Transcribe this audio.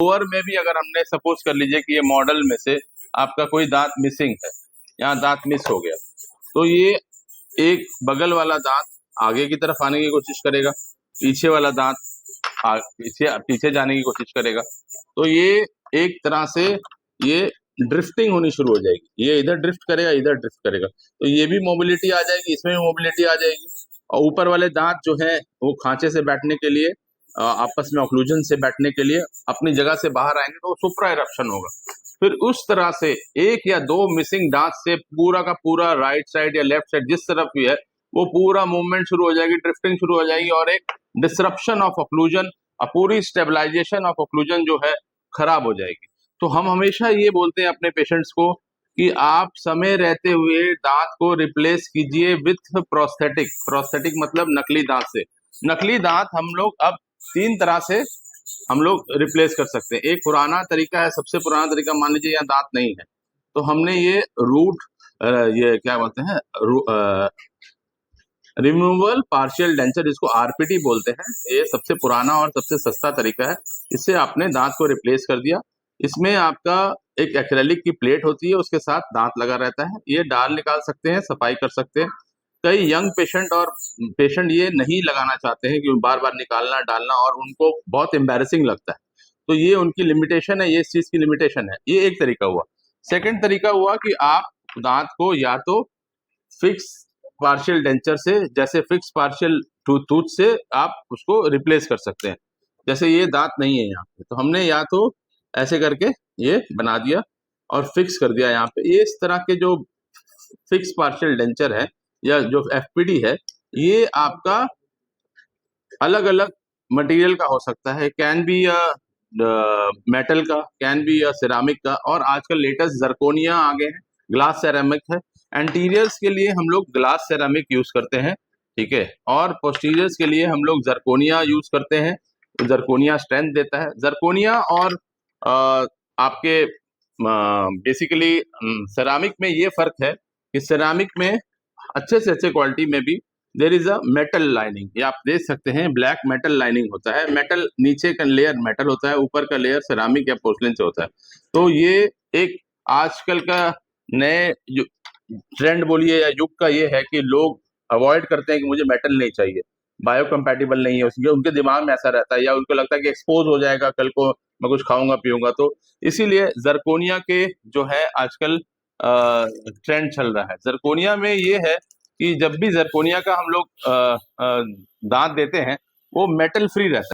Lower में भी अगर हमने सपोज कर लीजिए कि ये मॉडल में से आपका कोई दांत मिसिंग है, यहाँ दांत मिस हो गया, तो ये एक बगल वाला दांत आगे की तरफ आने की कोशिश करेगा, पीछे वाला दांत पीछे पीछे जाने की कोशिश करेगा। तो ये एक तरह से ये ड्रिफ्टिंग होनी शुरू हो जाएगी, ये इधर ड्रिफ्ट करेगा, इधर ड्रिफ्ट करेगा, तो ये भी मोबिलिटी आ जाएगी, इसमें भी मोबिलिटी आ जाएगी। और ऊपर वाले दांत जो है वो खांचे से बैठने के लिए, आपस में ऑक्लूजन से बैठने के लिए अपनी जगह से बाहर आएंगे, तो सुप्रा इरप्शन होगा। फिर उस तरह से एक या दो मिसिंग दांत से पूरा का पूरा राइट साइड या लेफ्ट साइड जिस तरफ भी है वो पूरा मूवमेंट शुरू हो जाएगी, ड्रिफ्टिंग शुरू हो जाएगी, और एक डिसरप्शन ऑफ ऑक्लूजन, पूरी स्टेबलाइजेशन ऑफ ऑक्लूजन जो है खराब हो जाएगी। तो हम हमेशा ये बोलते हैं अपने पेशेंट्स को कि आप समय रहते हुए दांत को रिप्लेस कीजिए विथ प्रोस्थेटिक। प्रोस्थेटिक मतलब नकली दांत से। नकली दांत हम लोग अब 3 तरह से हम लोग रिप्लेस कर सकते हैं। एक पुराना तरीका है, सबसे पुराना तरीका, मान लीजिए यहाँ दांत नहीं है तो हमने ये रूट ये क्या बोलते हैं, रिमूवल पार्शियल डेंचर, जिसको आरपीटी बोलते हैं, ये सबसे पुराना और सबसे सस्ता तरीका है। इससे आपने दांत को रिप्लेस कर दिया। इसमें आपका एक एक्रेलिक की प्लेट होती है, उसके साथ दांत लगा रहता है, ये डाल निकाल सकते हैं, सफाई कर सकते हैं। कई यंग पेशेंट ये नहीं लगाना चाहते हैं कि बार बार निकालना डालना, और उनको बहुत एम्बैरेसिंग लगता है, तो ये उनकी लिमिटेशन है, ये इस चीज की लिमिटेशन है। ये एक तरीका हुआ। सेकंड तरीका हुआ कि आप दांत को या तो फिक्स पार्शियल डेंचर से, जैसे फिक्स पार्शियल टूथ से आप उसको रिप्लेस कर सकते हैं। जैसे ये दांत नहीं है यहाँ पे, तो हमने या तो ऐसे करके ये बना दिया और फिक्स कर दिया यहाँ पे। ये इस तरह के जो फिक्स पार्शियल डेंचर है या जो एफपीडी है, ये आपका अलग अलग मटेरियल का हो सकता है, कैन बी मेटल का, कैन बी सिरामिक का, और आजकल लेटेस्ट जर्कोनिया आ गए हैं, ग्लास सेरामिक है। एंटीरियर्स के लिए हम लोग ग्लास सेरामिक यूज करते हैं, ठीक है, और पोस्टीरियर्स के लिए हम लोग जर्कोनिया यूज करते हैं। जर्कोनिया स्ट्रेंथ देता है। जर्कोनिया और आपके बेसिकली सेरामिक में ये फर्क है कि सेरामिक में अच्छे से अच्छे क्वालिटी में भी there is a metal lining, ये आप देख सकते हैं, ब्लैक मेटल लाइनिंग होता है। मेटल नीचे का लेयर मेटल होता है, ऊपर का लेयर सेरामिक या पोर्सलिन से होता है। तो ये एक आजकल का नए ट्रेंड बोलिए या युग का ये है कि लोग अवॉइड करते हैं कि मुझे मेटल नहीं चाहिए, बायोकम्पैटिबल नहीं है उसके, उनके दिमाग में ऐसा रहता है, या उनको लगता है कि एक्सपोज हो जाएगा कल को मैं कुछ खाऊंगा पीऊंगा। तो इसीलिए जर्कोनिया के जो है आजकल ट्रेंड चल रहा है। जर्कोनिया में ये है कि जब भी जर्कोनिया का हम लोग दांत देते हैं वो मेटल फ्री रहता है।